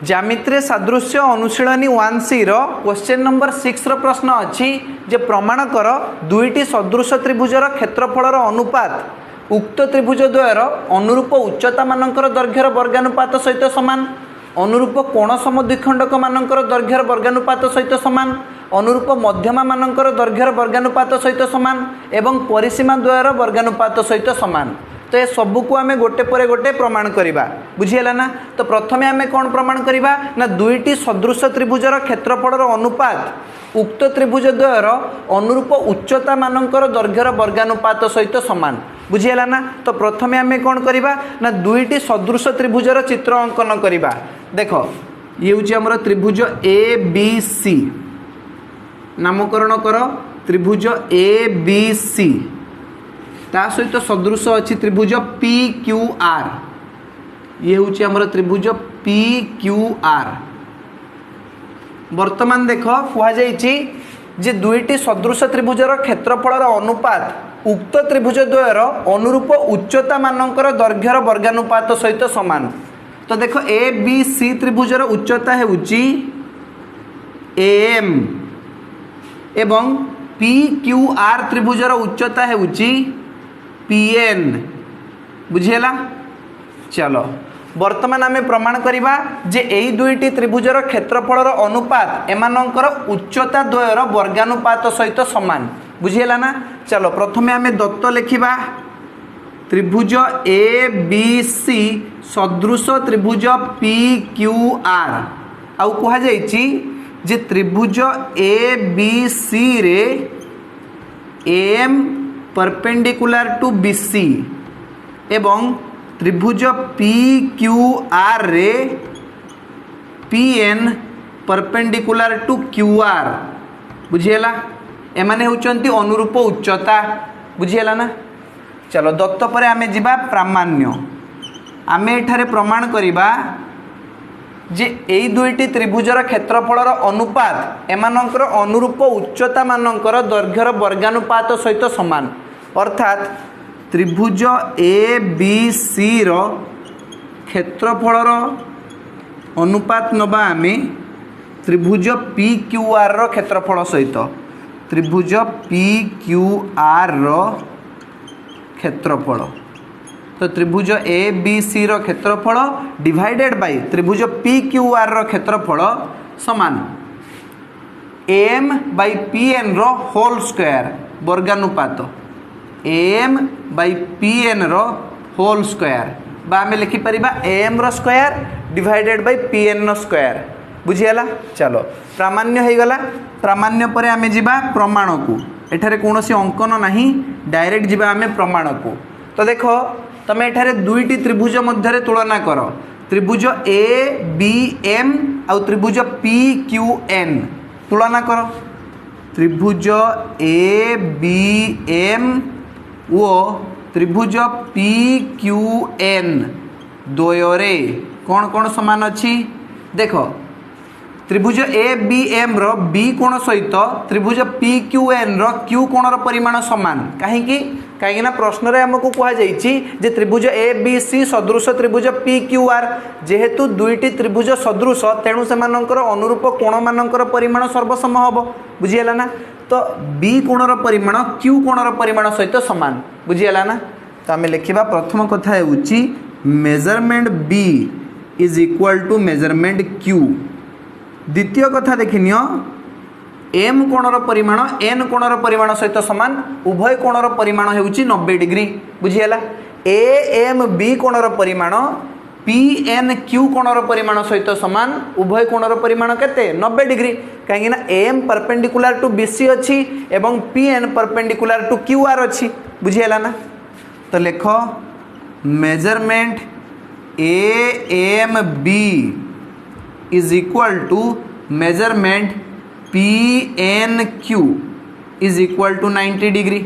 ज्यामिति सादृश्य अनुशीलनी 1C question number 6 प्रश्न अच्छी जे प्रमाण कर दुईटी सदृश त्रिभुजर क्षेत्रफल अनुपात उक्त त्रिभुज द्वयर अनुरूप उच्चता मानकर दैर्घ्यर वर्गानुपात सहित समान, अनुरूप कोण समद्विखंडक मानकर दैर्घ्यर वर्गानुपात सहित समान, अनुरूप मध्यमा मानकर दैर्घ्यर वर्गानुपात सहित समान एवं परिसीमा द्वयर वर्गानुपात सहित समान। तो ये सबू को आम गोटे पर गोटे प्रमाण करवा बुझीगला ना। तो प्रथमे आम कौन प्रमाण करवा ना दुईटी सदृश त्रिभुजर क्षेत्रफल अनुपात उक्त त्रिभुज द्वयर अनुरूप उच्चता मानकर दैर्घ्यर वर्गानुपात सहित समान बुझीगला ना। तो प्रथमे आम कौन करवा ना दुईटी सदृश त्रिभुजर चित्र अंकन करवा। देख ये हूँ आमर त्रिभुज ए बी सी, नामकरण कर त्रिभुज ए बी सी, ता सहित सदृश अच्छी त्रिभुज पी क्यू आर, ये हूँ आमर त्रिभुज पी क्यू आर। वर्तमान देख कहुई जे दुईटी सदृश त्रिभुजर क्षेत्रफल अनुपात उक्त त्रिभुज द्वयर अनुरूप उच्चता मानकर दैर्घ्यर वर्गानुपात सहित समान। तो देख ए बी सी त्रिभुजर उच्चता है एम एवं पी क्यू आर त्रिभुजर उच्चता है पीएन बुझीगला। चलो वर्तमान आम प्रमाण करवा जे यही दुईटी त्रिभुजर क्षेत्रफल अनुपात एमानंकर उच्चता द्वयर वर्गानुपात सहित समान बुझीगला ना। चलो प्रथमे आम दत्त लिखा त्रिभुज ए बी सी सदृश त्रिभुज पी क्यू आर आउ कहुई जे त्रिभुज ए बी सी रे M perpendicular to B C एवं त्रिभुज पी क्यू आर रे P N perpendicular to Q R बुझीगला। एमाने होचंती अनुरूप उच्चता बुझीगला ना। चलो दत्त पर आमे जिबा प्रामाण्य। आमे एठारे प्रमाण करिबा जे एई दुईटी त्रिभुजर क्षेत्रफल अनुपात एमानंकर अनुरूप उच्चता मानकर दैर्घ्यर वर्गानुपात सहित समान, अर्थात त्रिभुज ए बी सी रो क्षेत्रफल अनुपात नबा आमे त्रिभुज पी क्यू आर रो क्षेत्रफल सहित त्रिभुज पी क्यू आर रो क्षेत्रफल। तो त्रिभुज ए बी सी रो क्षेत्रफल डिवाइडेड बाय त्रिभुज पी क्यू आर रो क्षेत्रफल समान एम बाय पी एन रो होल स्क्वायर वर्गानुपात एम बाय पी एन रो होल स्क्वायर बा आम लिखिपर एम रो square divided by P N रो स्क्वायर बुझीगला। चलो प्रामाण्य हो गला। प्रामाण्य पर आम जा प्रमाण को, एठारे कौन अंकन नहीं, डायरेक्ट जा आम प्रमाण को। तो देख तुम एठारे दुईटी त्रिभुज मध्य तुलना कर त्रिभुज ए बी एम आउ त्रिभुज पी क्यू एन तुलना कर। त्रिभुज ए बी एम वो त्रिभुज पी क्यू एन द्वयरे कौन कौन समान अच्छी देख त्रिभुज ए बी एम रो बी कोण सहित त्रिभुज पी क्यू एन रो क्यू कोणर परिमाण समान कहीं प्रश्न रे हमको कहुई जे त्रिभुज ए बी सी सदृश त्रिभुज पी क्यू आर जेहेतु दुईटी त्रिभुज सदृश तेणु से अनुरूप कोण मानकर परिमाण सर्वसम हम बुझीगला ना। तो बी कोणर परिमाण क्यू कोणर परिमाण सहित समान बुझीगला ना। तो आम लिखा प्रथम कथा measurement B is equal to measurement Q. द्वितीय कथा देखनी एम कोणर परिमाण एन कोणर परिमाण सहित समान उभय कोणर परिमाण होउची 90 डिग्री बुझीगला। ए एम बी कोणर परिमाण पी एन क्यू कोणर परिमाण सहित समान उभय कोणर परिमाण केते 90 डिग्री कहीं M perpendicular to B C अच्छी एवं P N perpendicular to Q R अच्छी बुझीगला ना। तो लेख measurement A M B is equal to measurement P N Q is equal to 90 degree.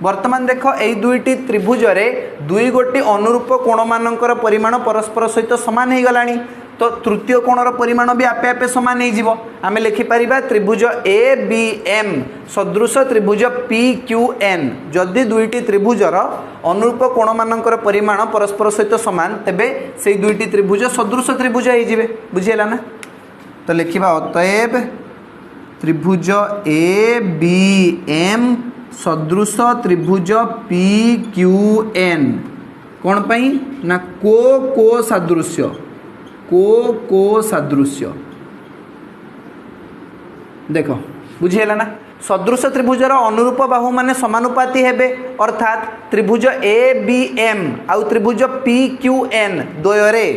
वर्तमान देख यही दुईटी त्रिभुज रे दुई गोटी अनुरूप कोण मानकर परिमाण परस्पर सहित समान हो गलानी। तो तृतीय कोणर परिमाण भी आपे आपे समान हो आम लिखिपर त्रिभुज ए बी एम सदृश त्रिभुज पी क्यू एन जदि दुईटी त्रिभुजर अनुरूप कोण मानकर परिमाण परस्पर सहित सामान तेबे से दुईटी त्रिभुज सदृश त्रिभुज हो बुझीगला ना। तो लिखा अतएव त्रिभुज ए बी एम सदृश त्रिभुज पी क्यू एन कौन पाई ना को सादृश्य को सादृश्य देख बुझीगला ना। सदृश त्रिभुजर अनुरूप बाहु माने समानुपाती हेबे अर्थात त्रिभुज ए बी एम आउ त्रिभुज पी क्यू एन द्वयरे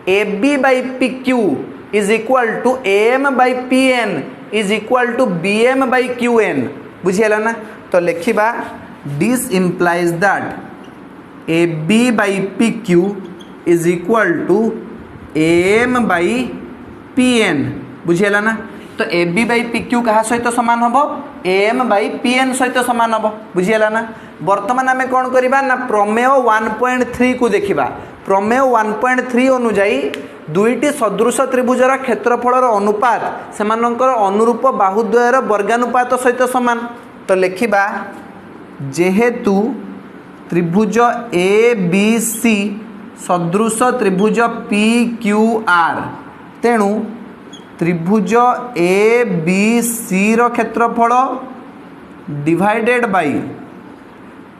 A B by P Q is equal to M by P N is equal to B M by Q N बुझीगला ना। तो लिखा this implies that A B by P Q is equal to M by P N बुझीगला ना। तो A B by P Q क्या सहित सामान हम एम बाई पी एन सहित सामान हम बुझीगला ना। बर्तमान आम कौन करवा ना प्रमेय 1.3 को देखा प्रमेय 1.3 अनुजाई दुईटी सदृश त्रिभुजर क्षेत्रफल अनुपात से अनुरूप बाहुद्वयर वर्गानुपात सहित सामान। तो लिखा जेहेतु त्रिभुज ए बी सी सदृश त्रिभुज पी क्यू आर तेणु त्रिभुज ए बी सी रो क्षेत्रफल डिवाइडेड बाई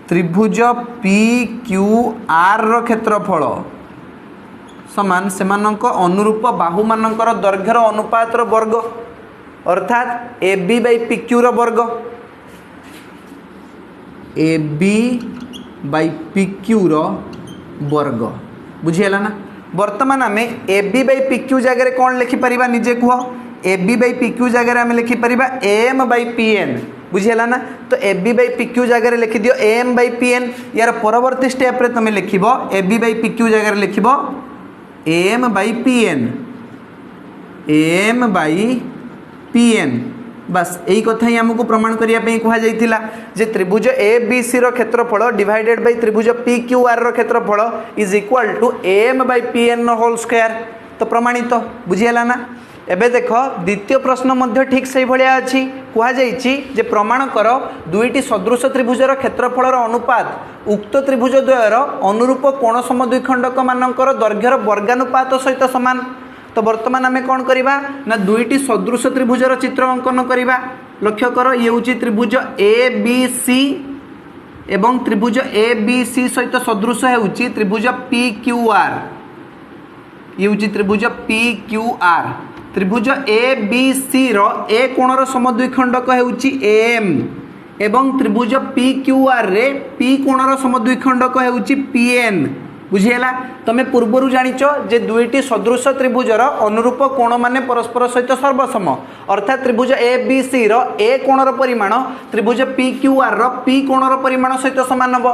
त्रिभुज पी क्यू आर रो क्षेत्रफल समान सेमानक अनुरूप बाहु मानकर दैर्घ्यर अनुपात वर्ग अर्थात A B by P Q रो वर्ग A B by P Q रो वर्ग बुझीगला ना। वर्तमान आम A B by P Q जगह कौन लिखिपर निजे कह A B by P Q जगह आम लिखिपर एम बाई पी एन बुझीगला ना। तो A B by P Q जगह लिखि दियो एम बाई पी एन यार परवर्ती स्टेप रे तुम लिख A B by P Q जगह लिख एम बाई पी एन बस यही कथा ही आमको प्रमाण करने कहुला जे त्रिभुज ए बी सी रो क्षेत्रफल डिवाइडेड बाई त्रिभुज पी क्यू आर रो क्षेत्रफल is equal to M by P N whole square. तो प्रमाणित बुझीगला ना। एबे देख द्वितीय प्रश्न मध्य ठीक से भाया अच्छी कहुई जे प्रमाण कर दुईटी सदृश त्रिभुजर क्षेत्रफल अनुपात उक्त त्रिभुज द्वयर अनुरूप कोण समद्विखंडक मानकर दैर्घ्यर वर्गानुपात सहित सामान। तो वर्तमान आम कौन करवा ना दुईटी सदृश त्रिभुजर चित्र अंकन करवा। लक्ष्य कर ये हूँ त्रिभुज ए बी सी एवं त्रिभुज ए बी सी सहित सदृश होउची त्रिभुज पी क्यू आर ये हूँ त्रिभुज पी क्यू आर त्रिभुज ए बी सी रो ए कोणर समद्विखंडक होउची एम एवं त्रिभुज पी क्यू आर रे पी कोणर समद्विखंडक होउची पी एन बुझीगला। तुम पूर्वर जानिच जे दुईटी सदृश त्रिभुजर अनुरूप कोण माने परस्पर सहित सर्वसम अर्थात त्रिभुज ए बी सी रो ए कोणर परिमाण त्रिभुज पी क्यू आर रो पी कोणर परिमाण सहित सामान हम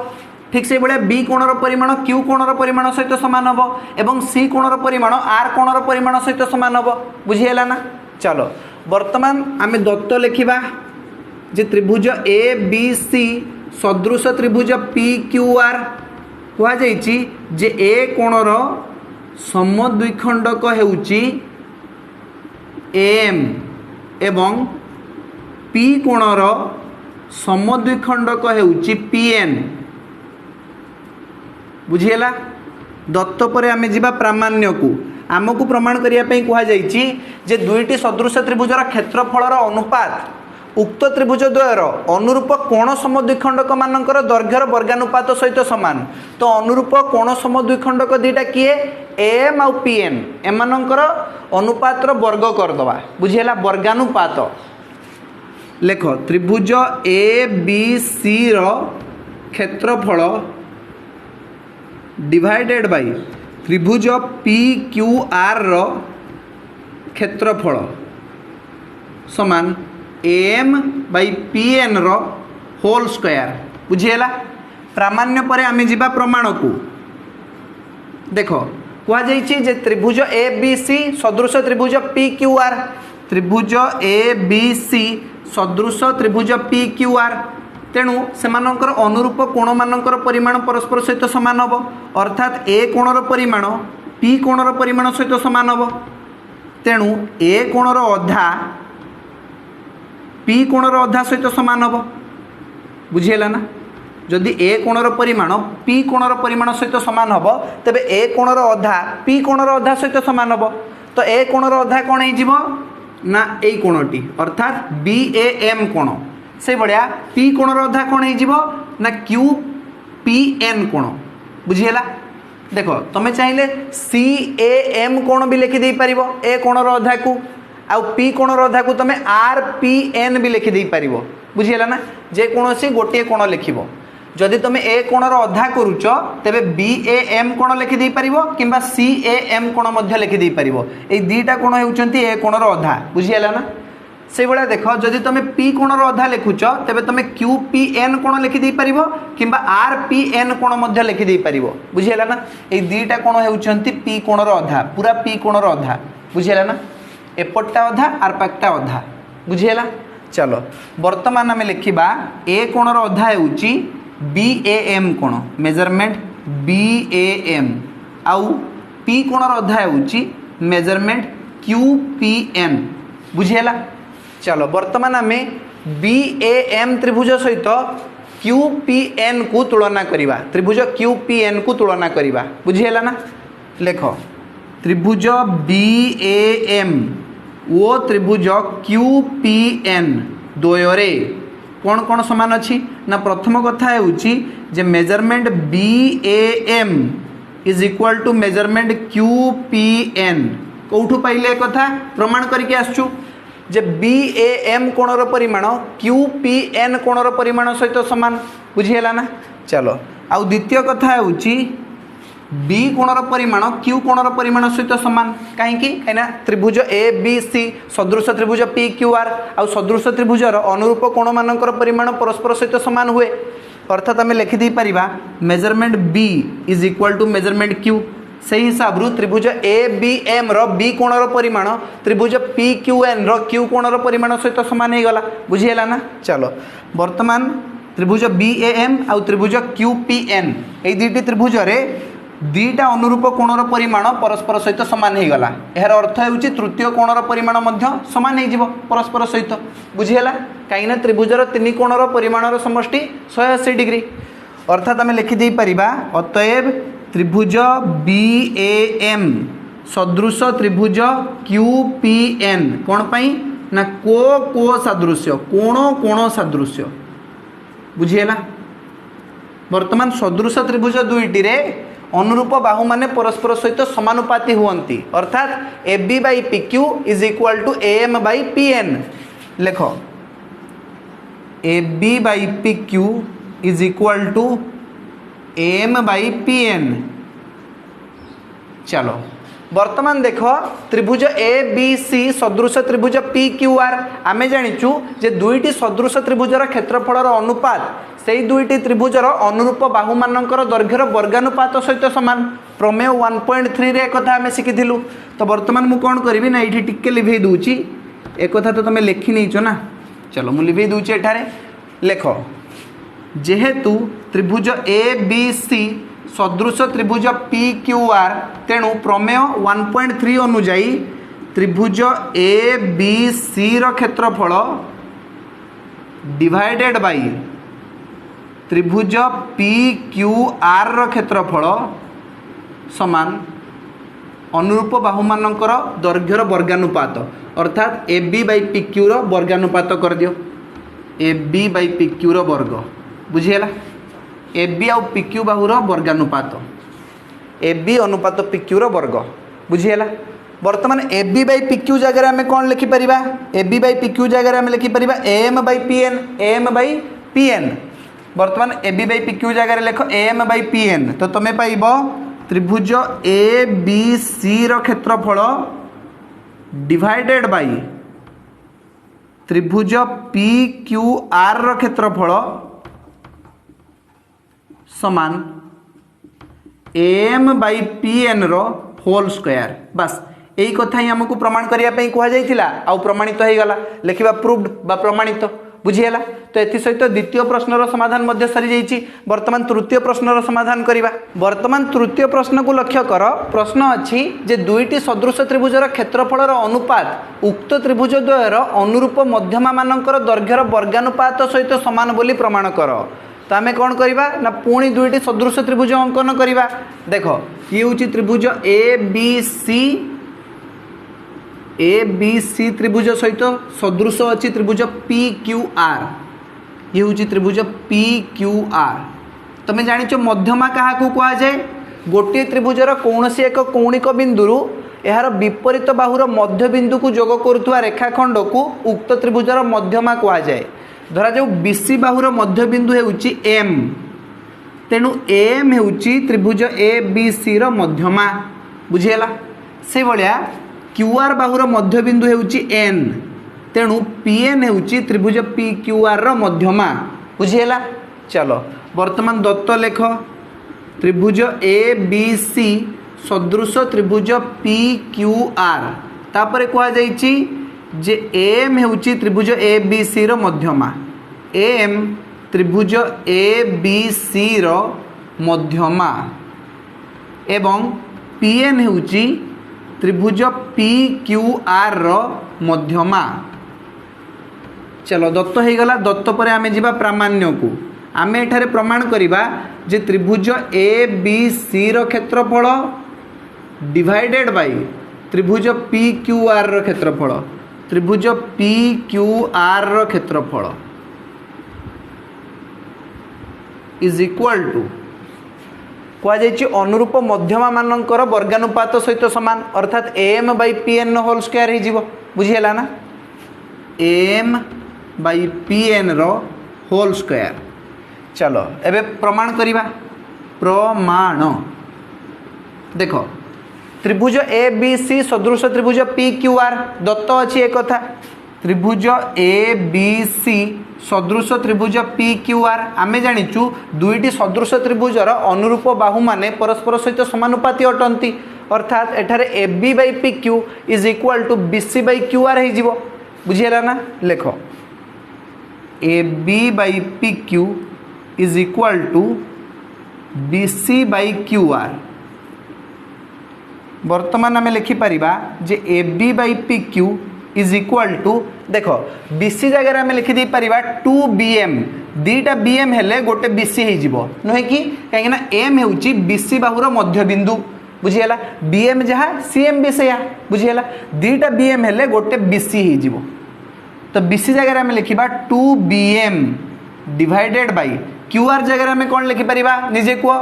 ठीक से भाया बी कोणर परिमाण क्यू कोणर परिमाण सहित सामान हम एवं सी कोणर परिमाण आर कोणर परिमाण सहित सामान हम बुझीगला ना। चलो वर्तमान आम दत्त लिखा जे त्रिभुज ए बी सी सदृश त्रिभुज पी क्यू आर कहुई जे ए कोणर समद्विखंडक होउची एम एवं पी कोणर समद्विखंडक होउची पी एन बुझीगला। दत्त पर आम जा प्रामाण्य को आमको प्रमाण करने कहुई जे दुईटी सदृश त्रिभुजर क्षेत्रफल अनुपात उक्त त्रिभुज द्वयर अनुरूप कोण समद्विखंडक मानकर दैर्घ्यर वर्गानुपात सहित सामान। तो अनुरूप कोण समद्विखंडक दुईटा किए एम आउ पी एन एमानकर अनुपातर वर्ग करदवा बुझीगला वर्गानुपात। लेख त्रिभुज ए बी सी रो क्षेत्रफल डिवाइडेड बाई त्रिभुज पी क्यू आर रो क्षेत्रफल समान एम बाई पी एन रो होल स्क्वायर बुझीगला। प्रामाण्य पर आम जा प्रमाण को देख कहुई जे त्रिभुज ए बी सी सदृश त्रिभुज पी क्यू आर त्रिभुज ए बी सी सदृश त्रिभुज पी क्यू आर तेणु सेमानंकर अनुरूप कोण मानकर परिमाण परस्पर सहित सामान हम अर्थात ए कोणर परिमाण पी कोणर परिमाण सहित सामान हम तेणु ए कोणर अधा पी कोणर अधा सहित सामान हम बुझीगला ना जदि ए कोणर परिमाण पी कोणर परिमाण सहित सामान हम तेबे ए कोणर अधा पी कोणर अधा सहित सामान हम तो ए कोणर अधा कौन हो ना ए कोणटी अर्थात बी ए एम कोण से भाया पी कोणर अधा कौन हो ना क्यू पी एन कोण बुझीगला देख तुम चाहिए सी ए एम कोण भी लिखिदे पार ए कोणर अधा को आउ पी कोणर अधा को तुम आर पी एन भी लिखिदे पार बुझीगला ना जेकोसी गोटे कोण लिख जदि तुम ए कोणर अधा करुच तेबे बी ए एम कोण लिखिदे पार कि सी ए एम कोण लिखिदे पार ये दुईटा कोण होउचंती ए कोणर अधा बुझीगला ना से भाया देख जदि तुम पी कोणर अधा लिखुच तेबे तुम क्यू पी एन कोण लिखिदे पार कि आर पी एन कोण लिखिदे पार बुझीगला ना ये दुईटा कोण होउचंती पी कोणर अधा पूरा पी कोणर अधा बुझीगला ना एपटटा अधा आर पाकटा अधा बुझीगला चलो वर्तमान आम लिखा ए कोणर अधा होउची बी ए एम कोण मेजरमेंट बी ए एम आउ पी कोणर अधा होउची मेजरमेंट क्यू पी एन बुझीगला चलो वर्तमान आम बी ए एम त्रिभुज सहित क्यू पी एन को तुलना करिबा त्रिभुज क्यू पी एन को तुलना करिबा बुझीगला ना लेख त्रिभुज बी ए एम वो त्रिभुज क्यू पी एन द्वयरे कौन कौन समान अच्छी ना प्रथम कथा है जे measurement B A M is equal to measurement Q P N कौठू पाइले कथा प्रमाण करके आसचु जे बी ए एम कोणर परिमाण क्यू पी एन कोणर परिमाण सहित समान बुझीगला ना चलो आउ द्वितीय कथा है बी कोणर परिमाण क्यू कोणर परिमाण सहित सामान कहीं त्रिभुज ए बी सी सदृश त्रिभुज पी क्यू आर आउ सदृश त्रिभुजर अनुरूप कोण मानकर परिमाण परस्पर सहित सामान हुए अर्थात आम लिखिदे पारिबा measurement B is equal to measurement Q से हिसाब रू त्रिभुज ए बी एम रो बी कोणर परिमाण त्रिभुज पी क्यू एन रो क्यू कोणर परिमाण सहित सामान हो गला बुझीगला ना चलो वर्तमान त्रिभुज बी ए एम आउ त्रिभुज क्यू पी एन ये दुईटी त्रिभुज दुईटा अनुरूप कोणर परिमाण परस्पर सहित सामान हो गला यार अर्थ होउची तृतीय कोणर परिमाण मध्य सामान हो परस्पर सहित बुझीगला कहीं त्रिभुजर तीन कोणर परिमाणर समष्टि 180 डिग्री अर्थात आम लिखिदे पारिबा अतएव त्रिभुज बी ए एम सदृश त्रिभुज क्यू पी एन कौन पाई ना को सादृश्य कोण सादृश्य बुझीगला वर्तमान सदृश त्रिभुज दुईटी रे अनुरूप बाहु माने परस्पर सहित समानुपाती हुअंती अर्थात A B by P Q is equal to A M by P N लेख A B by P Q is equal to A M by P N चलो वर्तमान देख त्रिभुज ए बी सी सदृश त्रिभुज पी क्यू आर आमे जानिचु जे दुईटी सदृश त्रिभुजर क्षेत्रफलर अनुपात से दुईटी त्रिभुजर अनुरूप बाहु मानकर दैर्घ्यर वर्गानुपात सहित सामान प्रमेय 1.3 रे एक आम शिखिलु तो वर्तमान मु कौन करी ना ये टिके लिभे दूची एक तो तुम लिखि नहीं ना चलो मु लिभे दूची एठारे लेख जेहेतु त्रिभुज ए बी सी सदृश त्रिभुज पी क्यू आर तेणु प्रमेय 1.3 अनुजाई त्रिभुज ए बी सी रो क्षेत्रफल डिवाइडेड बाई त्रिभुज पी क्यू आर रो क्षेत्रफल समान अनुरूप बाहु मानकर दैर्घ्यर वर्गानुपात अर्थात A B by P Q रो वर्गानुपात कर दियो A B by P Q रो वर्ग बुझीगला ए बी आउ पी क्यू बाहुर वर्गानुपात ए बी अनुपात पी क्यू रो वर्ग बुझीगला वर्तमान A B by P Q जगह आम कौन लिखिपर A B by P Q जगह आम लिखिपर A M by P N A M by P N वर्तमान A B by P Q जगह लिख A M by P N तो तुम्हें पाइब त्रिभुज ए बी सी रो क्षेत्रफल डिवाइडेड बाई त्रिभुज पी क्यू आर रो क्षेत्रफल समान एम बाई पी एन रो होल स्क्वायर बस यही कथा ही आमको प्रमाण करने कहुला आउ प्रमाणित हो गला लिखा प्रूव्ड बा प्रमाणित बुझीगला। तो एथि सहित द्वितीय प्रश्नर समाधान मध्य सरी जाइए। वर्तमान तृतीय प्रश्नर समाधान करवा। वर्तमान तृतीय प्रश्न को लक्ष्य कर। प्रश्न अच्छी जे दुईटी सदृश त्रिभुजर क्षेत्रफलर अनुपात उक्त त्रिभुज द्वयर अनुरूप मध्यमा मानकर दैर्घ्यर वर्गानुपात सहित समान बोली प्रमाण कर। तो आम कौन करवा ना पुणी दुईटी सदृश त्रिभुज अंकन करवा। देख ये हूँ त्रिभुज ए बी सी त्रिभुज सहित सदृश अच्छी त्रिभुज पी क्यू आर। ये हूँ त्रिभुज पी क्यू आर। तुम जानिच मध्यमा क्या कह जाए गोटे त्रिभुजर कौन सी एक कौणिक बिंदु यार विपरीत बाहुर मध्य बिंदु को जोग करुवा रेखाखंड को उक्त त्रिभुजर मध्यमा कह जाए। धरा जाऊ बीसी बाहुर मध्य बिंदु होउची एम। तेणु एम होउची त्रिभुज ए बी सी रो मध्यमा। बुझीगला। से भलिया क्यू आर बाहुर मध्य बिंदु होउची एन। तेणु पी एन होउची त्रिभुज पी क्यू आर रो मध्यमा। बुझीगला। चलो वर्तमान दत्त लेख त्रिभुज ए बी सी सदृश त्रिभुज पी क्यू आर। तापरे कह जाइछि जे एम होउची त्रिभुज ए बी सी रो मध्यमा। एम त्रिभुज ए बी सी रो मध्यमा एवं पी एन होउची त्रिभुज पी क्यू आर रो मध्यमा। चलो दत्त हो गला। दत्त पर आमे जिबा प्रामाण्य को। आमे एठारे प्रमाण करिबा जे त्रिभुज ए बी सी रो क्षेत्रफल डिवाइडेड बाय त्रिभुज पी क्यू आर रो क्षेत्रफल। त्रिभुज पी क्यू आर रो क्षेत्रफल इज इक्वल टू कह जाइए अनुरूप मध्यमा मानकर वर्गानुपात सहित समान। अर्थात M by P N whole square हो। बुझीगला ना। एम बाई पी एन रो होल स्क्वायर। चलो एबे प्रमाण करिबा। प्रमाण देख त्रिभुज ए बी सी सदृश त्रिभुज पी क्यू आर दत्त अच्छी एक कथा। त्रिभुज ए बी सी सदृश त्रिभुज पी क्यू आर आमे जानिचु दुईटी सदृश त्रिभुजर अनुरूप बाहु माने परस्पर सहित समानुपाती अटंती। अर्थात एठारे A B by P Q is equal to B C by Q R हो। बुझीगला ना। लेख A B by P Q is equal to B C by Q R. वर्तमान आम लिखिपर जे A B by P Q is equal to देख BC जगह आम लिखिदे पारिबा 2bm। दीटा bm हेले गोटे बीसी हो नुहे कि कहीं एम होउची बीसी बाहुर मध्य बिंदु। बुझीगला। bm जहाँ cm भी से बुझीगला। दीटा bm हेले गोटे बीसी हो। तो बीसी जगह आम लिखा 2bm डिवाइडेड बाय qr जगह आम कौन लिखिपर निजे कह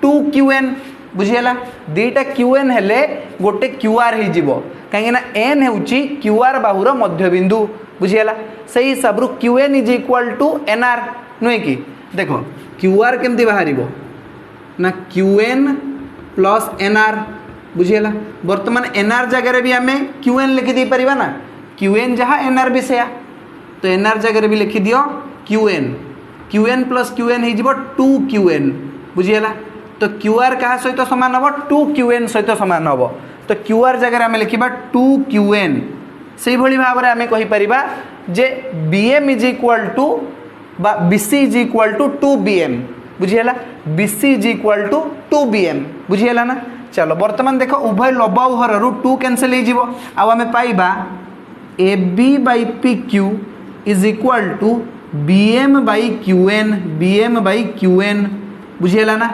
2qn। बुझीगला। दीटा qn हेले गोटे qr हो कहीं एन होउची qr बाहुर मध्य बिंदु। बुझीगला। से हिसाब qn is equal to nr नुहे कि देख qr केमती बाहर ना qn प्लस nr। बुझीगला। वर्तमान nr जगह भी आम qn लिखिदे पारिबा ना। qn जहाँ nr भी से तो nr जगह भी लिखि दियो qn प्लस qn हो 2qn। बुझीगला। तो qr क्या सहित सामान हम 2qn सहित सामान हम। तो qr जगह आम लिखा 2qn। से भली भाव में आम कहीपर जे bm इज इक्वल टू बा bc is equal to 2bm। बुझीगला। bc is equal to 2bm। बुझीगला ना। चलो वर्तमान देख उभय लब हर 2 कैंसल हो। आम पाइबा A B by P Q is equal to bm by qn। bm by qn। बुझीगला ना।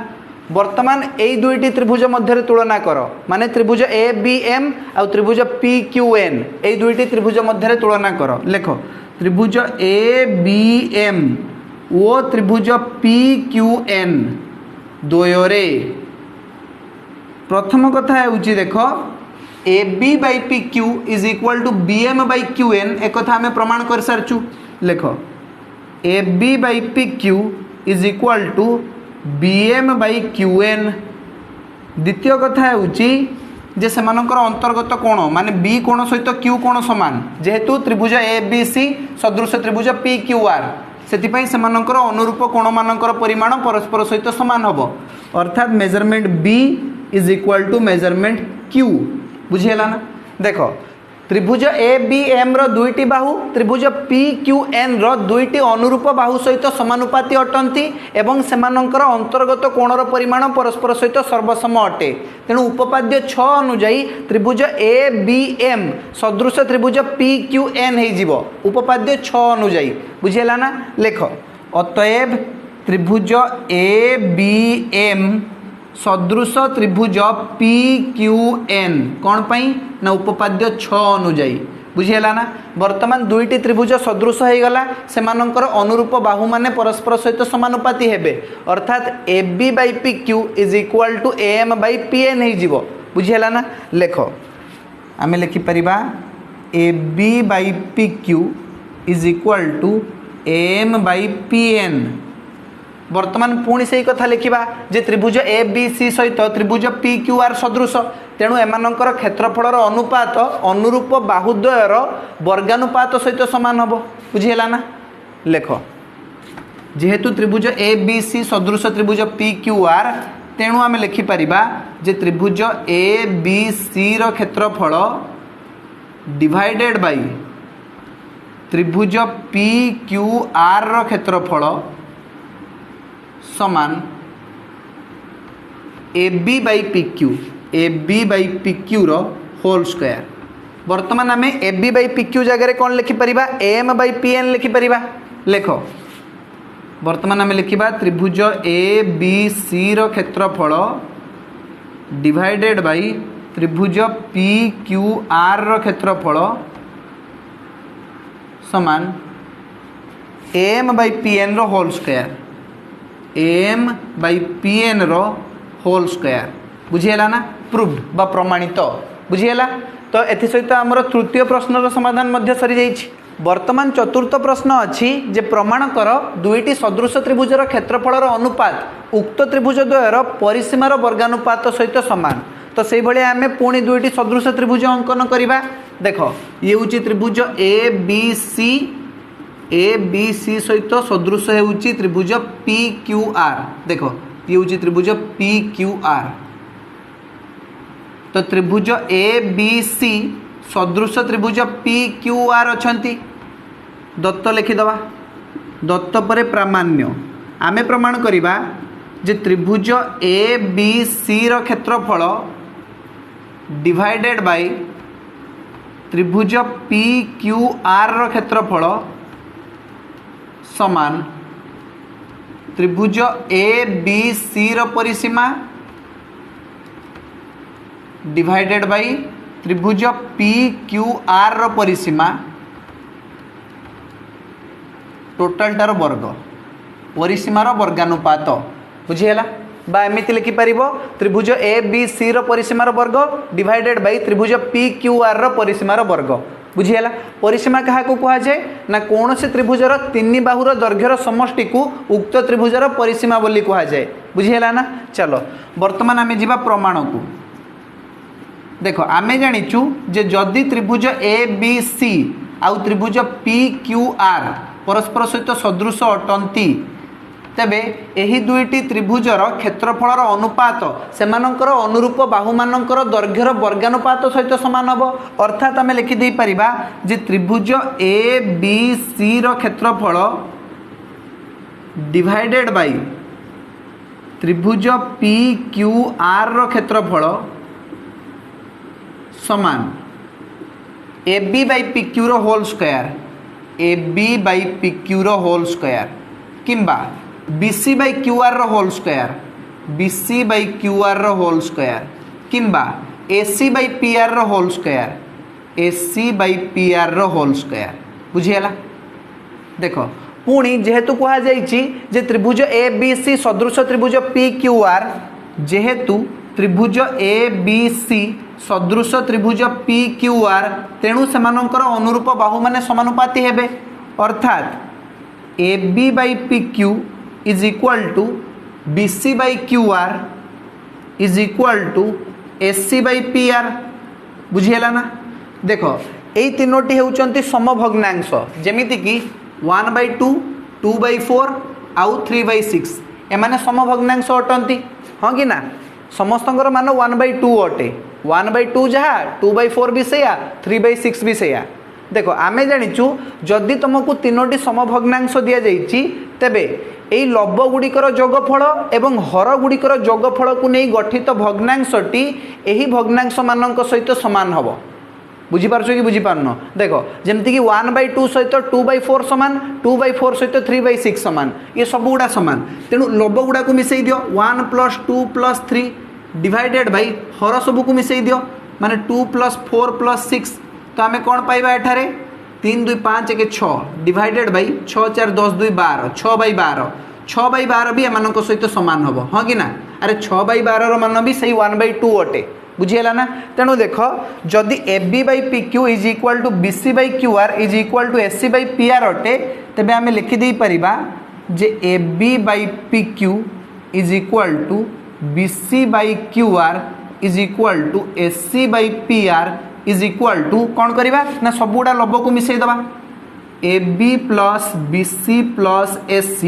वर्तमान यही दुईटी त्रिभुज मध्य तुलना कर माने त्रिभुज ए बी एम आ त्रिभुज पी क्यू एन यही दुईटी त्रिभुज मध्य तुलना कर। लेख त्रिभुज ए बी एम ओ त्रिभुज पी क्यू एन द्वयरे प्रथम कथा होउची देख A B by P Q is equal to B M by Q N एक कथा आम प्रमाण कर सारचु। लेख A B by P Q is equal to bm by qn। द्वितीय कथा होउची जे सेमानकर अंतर्गत कोण माने b कोण सहित q कोण समान जेहेतु त्रिभुज ए बी सी सदृश त्रिभुज पी क्यू आर से सेमानकर अनुरूप कोण मानकर परिमाण परस्पर सहित समान हम। अर्थात measurement b is equal to measurement q। बुझीगला ना। देख त्रिभुज ए बी एम रो दुईटी बाहु त्रिभुज पी क्यू एन रो दुईटी अनुरूप बाहु सहित समानुपाती अटंती एवं सेमानंकर अंतर्गत कोणर परिमाण परस्पर सहित सर्वसम अटे। तेणु उपपाद्य 6 अनुजाई त्रिभुज ए बी एम सदृश त्रिभुज पी क्यू एन हो उपपाद्य 6 अनुजाई बुझेला ना। लेख अतएव त्रिभुज ए बी एम सदृश त्रिभुज पी क्यू एन कौन पाई ना उपपाद्य 6 अनुजाई बुझीगला ना। वर्तमान दुईटी त्रिभुज सदृश हो गला सेमानंकर अनुरूप बाहु माने परस्पर सहित समानुपाती हेबे अर्थात A B by P Q is equal to A M by P N हो बुझीगला ना। लेख आमे लिखि परिबा A B by P Q is equal to A M by P N. वर्तमान पुणी से कथा लिखा जे त्रिभुज ए बी सी सहित त्रिभुज पी क्यू आर सदृश तेणु एमानंकर क्षेत्रफल अनुपात अनुरूप बाहुद्वयर वर्गानुपात सहित सामान हम बुझीगला ना। लेख जेहेतु त्रिभुज ए बी सी सदृश त्रिभुज पी क्यू आर तेणु आम लिखिपर जे त्रिभुज ए बी सी रो क्षेत्रफल डिवाइडेड बाई त्रिभुज पी क्यू आर रो क्षेत्रफल समान A B by P Q A B by P Q रो होल स्क्वायर। वर्तमान आम A B by P Q जगह कौन लिखिपर A M by P N लिखिपर। लेख वर्तमान आम लिखा त्रिभुज ए बी सी रो क्षेत्रफल डिवाइडेड बाई त्रिभुज पी क्यू आर रो क्षेत्रफल समान A M by P N रो whole square M by P N रो होल स्क्वायर बुझीगला ना। प्रूव्ड बा प्रमाणित बुझीगला। तो एथि सहित आमर तृतीय प्रश्नर समाधान मध्य सरी जाइछि। वर्तमान चतुर्थ प्रश्न अच्छी जे प्रमाण कर दुईटी सदृश त्रिभुजर क्षेत्रफल अनुपात उक्त त्रिभुज द्वयर परिसीमार वर्गानुपात सहित सामान। तो से भाई आम पुणी दुईटी सदृश त्रिभुज अंकन करवा। देख ये हूँ त्रिभुज ए बी सी सहित सदृश होउची त्रिभुज पी क्यू आर। देख ये हूँ त्रिभुज पी क्यू आर। तो त्रिभुज ए बी सी सदृश त्रिभुज पी क्यू आर अच्छी दत्त लिखिदवा। दत्त पर प्रामाण्य आमे प्रमाण करिबा जे त्रिभुज ए बी सी रो क्षेत्रफल डिवाइडेड बाय त्रिभुज पी क्यू आर रो क्षेत्रफल समान त्रिभुज ए बी सी रो परिसीमा डिवाइडेड बाय त्रिभुज पी क्यू आर रो परिसीमा टोटालटार वर्ग परिसीमार वर्गानुपात बुझीगला। बा एमती लिखिपर त्रिभुज ए बी सी रो परिसीमार वर्ग डिवाइडेड बाय त्रिभुज पी क्यू आर रो परिसीमार वर्ग बुझीगला। परिसीमा क्या कह जाए ना कौन से त्रिभुजर तीन बाहुर दैर्घ्यर समष्टि को उक्त त्रिभुजर परिसीमा बोली कह जाए बुझीगला ना। चलो वर्तमान आम जा प्रमाण को। देख आम जाचु जे जदि त्रिभुज ए बी सी आउ त्रिभुज पी क्यू आर परस्पर सहित सदृश अटंती तेबे एही दुईटी त्रिभुजर क्षेत्रफलर अनुपात सेमानंकर अनुरूप बाहुमानंकर दैर्घ्यर वर्गानुपात सहित सामान हम। अर्थात आम लिखिदे परिबा जे त्रिभुज ए बी सी रो क्षेत्रफल डिवाइडेड बाय त्रिभुज पी क्यू आर रो क्षेत्रफल समान A B by P Q रो whole square A B by P Q रो होल स्क्वायर किंबा B C by Q R रो whole square B C by Q R रो whole square किंबा A C by P R रो whole square A C by P R रो whole square बुझीगला। देख पुणी जेहेतु कह जे त्रिभुज ए बी सी सदृश त्रिभुज पी क्यू आर जेहेतु त्रिभुज ए बी सी सदृश त्रिभुज पी क्यू आर तेणु सेमानंकर अनुरूप बाहु माने समानुपाती हेबे अर्थात A B by P Q is equal to B C by Q R is equal to A C by P R बुझीगला ना। देख यही तीनोटी होउचंती समभग्नांश जेमिति कि 1/2 2/4 आउ 3/6 एमाने समभग्नांश अटंती हाँ कि ना। समस्तंकर मान 1/2 अटे 1/2 जहाँ 2/4 भी सेया 3/6 भी सेया। देख आम जाचु जदि तुमको तीनोटी समभग्नांश दि जाइए तेबे यही लब गुड़िकर जोगफल एवं हर गुड़िकर जोगफल को नहीं गठित भग्नांशटी यही भग्नांश मान सहित सामान हम बुझीपार कि बुझीपारन देख जमीक 1/2 सहित 2/4 सामान 2/4 सहित 3/6 सामान ये सब गुड़ा सामान तेणु लब गुड़ा को मिसई दियो 1 + 2 + 3 डिवाइडेड बाई हर सबू को मिसई दियो माने 2 + 4 + 6 तो आम कौन पाइबा एठारे 3 2 5 1 6 डिवाइडेड बाई 6 4 10 2 12 6/12 6/12 भी एम सहित सामान हम हाँ कि ना अरे 6/12 मान भी सही 1/2 अटे बुझीगला ना। तेणु देख जदि AB/PQ is equal to BC/QR is equal to SC/PR अटे तेबे आम लिखिदे पारिबा जे AB/PQ is equal to BC/QR is equal to SC/PR is equal to कौन करवा ना सब गुड़ा लब को मिसई दबा AB + BC + SC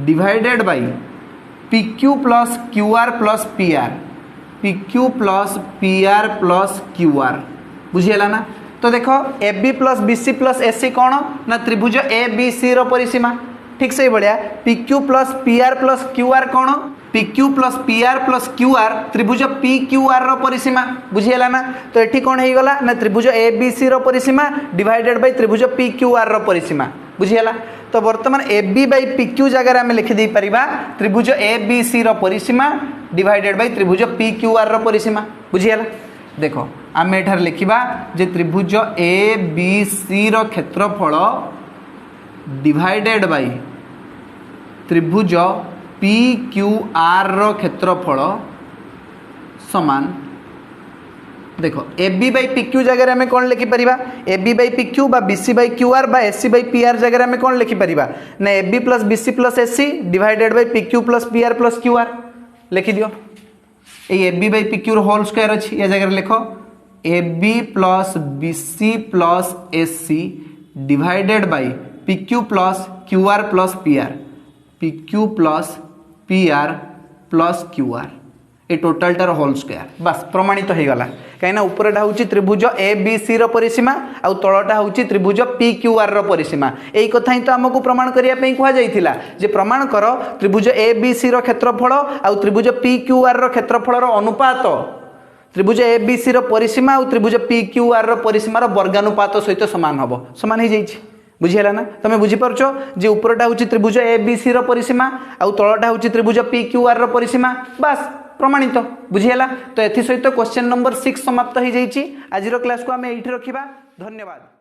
divided by PQ + QR + PR PQ + PR + QR बुझीगला ना। तो देख AB + BC + SC कौन ना त्रिभुज ABC रो परिसीमा ठीक से भाया PQ + PR + QR कौन PQ + PR + QR त्रिभुज PQR रो परिसीमा बुझीगला ना। तो ये कौन हो गला ना त्रिभुज ABC रो परिसीमा डिवाइडेड बाई त्रिभुज PQR रो परिसीमा बुझीगला। तो बर्तमान AB/PQ जगह आम लिखिदे पारिबा त्रिभुज ABC रो परिसीमा डिवाइडेड बाई त्रिभुज PQR रो परिसीमा बुझीगला। देखो आम एठार लिखिबा जे त्रिभुज ABC रो क्षेत्रफल डिवाइडेड बाई त्रिभुज PQR रो क्षेत्रफल समान देखो AB/PQ जगह आम कौन लिखिपर AB/PQ बा BC/QR बा SC/PR जगह आम कौन लिखिपर ना AB + BC + SC divided by PQ + PR + QR लिखि दियो। ये AB/PQ होल स्क्वायर अच्छी या जगह लिख AB + BC + SC divided by PQ + QR + PR PQ + PR + QR ये टोटालटार होल स्क्वायर बस प्रमाणित हो गला कहीं उपरटा हूँ त्रिभुज ABC रो परिसीमा आउ तलटा हूँ त्रिभुज PQR रो परिसीमा यही कथा ही तो आमको प्रमाण करने कहुला जे प्रमाण कर त्रिभुज ABC रो क्षेत्रफल आउ त्रिभुज PQR रो क्षेत्रफल अनुपात त्रिभुज ABC रो परिसीमा आउ त्रिभुज PQR रो परिसीमार वर्गानुपात सहित सामान हम सामान हो जाइए बुझीगला ना। तुम बुझीपारछ जे उपरटा हूँ त्रिभुज ABC रो परिसीमा आउ तलटा हूँ त्रिभुज PQR रो परिसीमा बस प्रमाणित बुझीगला। तो एथि सहित क्वेश्चन नंबर 6 समाप्त हो जाइए। आज क्लास को आम ये रखा धन्यवाद।